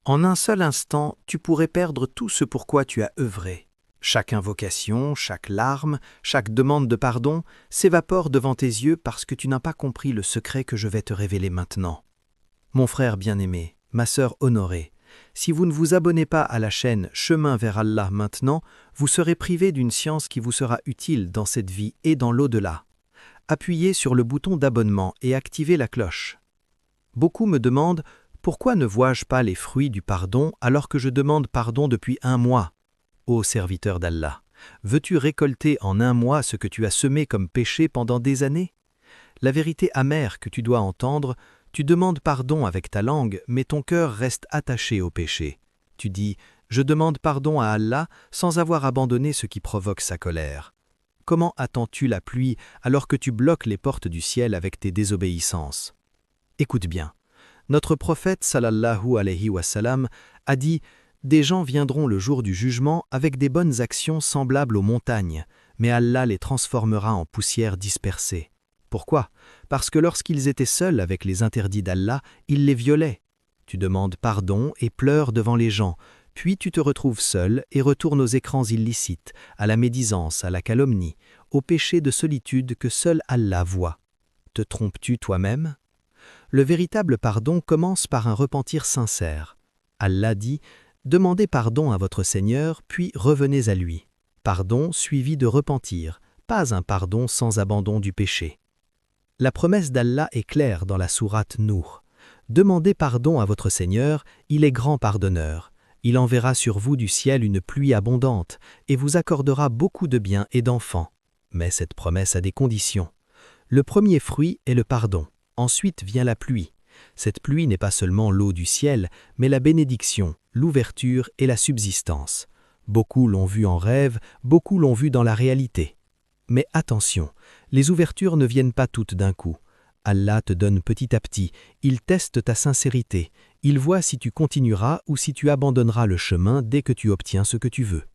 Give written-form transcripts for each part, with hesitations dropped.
En un seul instant, tu pourrais perdre tout ce pourquoi tu as œuvré. Chaque invocation, chaque larme, chaque demande de pardon s'évapore devant tes yeux parce que tu n'as pas compris le secret que je vais te révéler maintenant. Mon frère bien-aimé, ma sœur honorée, si vous ne vous abonnez pas à la chaîne Chemin vers Allah maintenant, vous serez privé d'une science qui vous sera utile dans cette vie et dans l'au-delà. Appuyez sur le bouton d'abonnement et activez la cloche. Beaucoup me demandent « Pourquoi ne vois-je pas les fruits du pardon alors que je demande pardon depuis 1 mois ?» Ô serviteur d'Allah, veux-tu récolter en 1 mois ce que tu as semé comme péché pendant des années? La vérité amère que tu dois entendre, tu demandes pardon avec ta langue, mais ton cœur reste attaché au péché. Tu dis « Je demande pardon à Allah » sans avoir abandonné ce qui provoque sa colère. Comment attends-tu la pluie alors que tu bloques les portes du ciel avec tes désobéissances? Écoute bien. Notre prophète sallallahu alayhi wa sallam a dit « Des gens viendront le jour du jugement avec des bonnes actions semblables aux montagnes, mais Allah les transformera en poussière dispersée. » Pourquoi? Parce que lorsqu'ils étaient seuls avec les interdits d'Allah, ils les violaient. Tu demandes pardon et pleures devant les gens, puis tu te retrouves seul et retournes aux écrans illicites, à la médisance, à la calomnie, au péché de solitude que seul Allah voit. Te trompes-tu toi-même? Le véritable pardon commence par un repentir sincère. Allah dit « Demandez pardon à votre Seigneur, puis revenez à lui. » Pardon suivi de repentir, pas un pardon sans abandon du péché. La promesse d'Allah est claire dans la sourate Nour. Demandez pardon à votre Seigneur, il est grand pardonneur. Il enverra sur vous du ciel une pluie abondante et vous accordera beaucoup de biens et d'enfants. Mais cette promesse a des conditions. Le premier fruit est le pardon. Ensuite vient la pluie. Cette pluie n'est pas seulement l'eau du ciel, mais la bénédiction, l'ouverture et la subsistance. Beaucoup l'ont vu en rêve, beaucoup l'ont vu dans la réalité. Mais attention, les ouvertures ne viennent pas toutes d'un coup. Allah te donne petit à petit, il teste ta sincérité, il voit si tu continueras ou si tu abandonneras le chemin dès que tu obtiens ce que tu veux.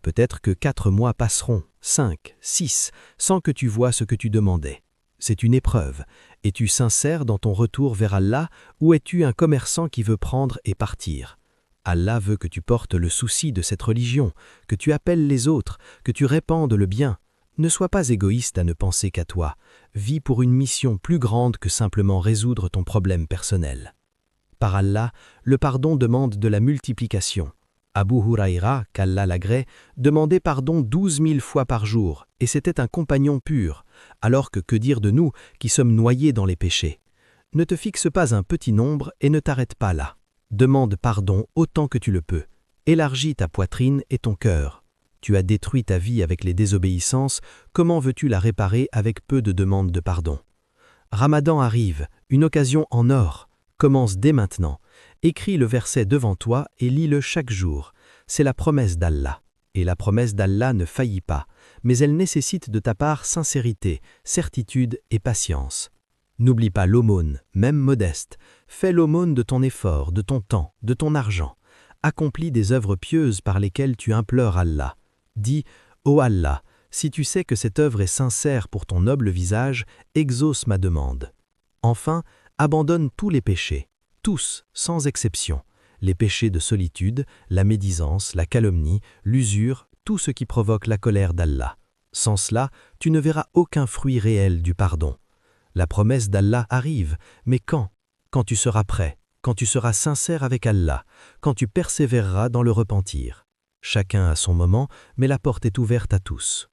Peut-être que 4 mois passeront, 5, 6, sans que tu vois ce que tu demandais. C'est une épreuve. Es-tu sincère dans ton retour vers Allah ou es-tu un commerçant qui veut prendre et partir? Allah veut que tu portes le souci de cette religion, que tu appelles les autres, que tu répandes le bien. Ne sois pas égoïste à ne penser qu'à toi. Vis pour une mission plus grande que simplement résoudre ton problème personnel. Par Allah, le pardon demande de la multiplication. Abu Huraïra, qu'Allah l'agrée, demandait pardon 12 000 fois par jour, et c'était un compagnon pur, alors que dire de nous qui sommes noyés dans les péchés? Ne te fixe pas un petit nombre et ne t'arrête pas là. Demande pardon autant que tu le peux. Élargis ta poitrine et ton cœur. Tu as détruit ta vie avec les désobéissances, comment veux-tu la réparer avec peu de demandes de pardon? Ramadan arrive, une occasion en or. Commence dès maintenant. Écris le verset devant toi et lis-le chaque jour. C'est la promesse d'Allah. Et la promesse d'Allah ne faillit pas, mais elle nécessite de ta part sincérité, certitude et patience. N'oublie pas l'aumône, même modeste. Fais l'aumône de ton effort, de ton temps, de ton argent. Accomplis des œuvres pieuses par lesquelles tu implores Allah. Dis « Ô Allah, si tu sais que cette œuvre est sincère pour ton noble visage, exauce ma demande. » Enfin, abandonne tous les péchés, tous, sans exception. Les péchés de solitude, la médisance, la calomnie, l'usure, tout ce qui provoque la colère d'Allah. Sans cela, tu ne verras aucun fruit réel du pardon. La promesse d'Allah arrive, mais quand? Quand tu seras prêt, quand tu seras sincère avec Allah, quand tu persévéreras dans le repentir. Chacun a son moment, mais la porte est ouverte à tous.